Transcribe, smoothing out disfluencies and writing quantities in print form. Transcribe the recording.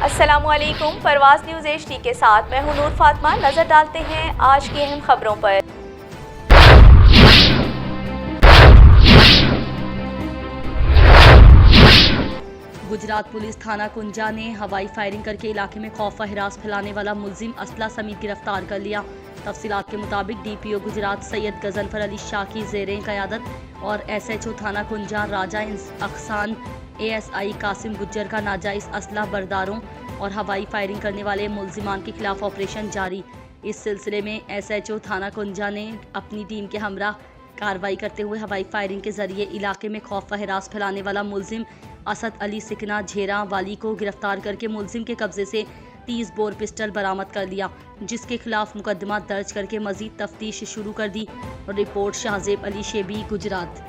अस्सलामुअलैकुम। परवाज़ news HD के साथ मैं हूं नूर फातिमा। नज़र डालते हैं आज की अहम खबरों पर। गुजरात पुलिस थाना कुंजा ने हवाई फायरिंग करके इलाके में खौफ व हिरास फैलाने वाला मुलजिम असला समेत गिरफ्तार कर लिया। तफसीलात के मुताबिक DPO गुजरात सैयद गजनफर अली शाह की ज़ेरे क़यादत और SHO थाना कुंजा राजा अखसान ASI कासिम गुज्जर का नाजायज़ असला बरदारों और हवाई फायरिंग करने वाले मुलजिमान के खिलाफ ऑपरेशन जारी। इस सिलसिले में SHO थाना कुंजा ने अपनी टीम के हमरा कार्रवाई करते हुए हवाई फायरिंग के जरिए इलाके में खौफ व हिरास फैलाने वाला मुलजिम असद अली सिकना झेरा वाली को गिरफ्तार करके मुलजिम के कब्जे से 30 बोर पिस्टल बरामद कर लिया, जिसके खिलाफ मुकदमा दर्ज करके मजीद तफ्तीश शुरू कर दी। रिपोर्ट शाहजेब अली शेबी, गुजरात।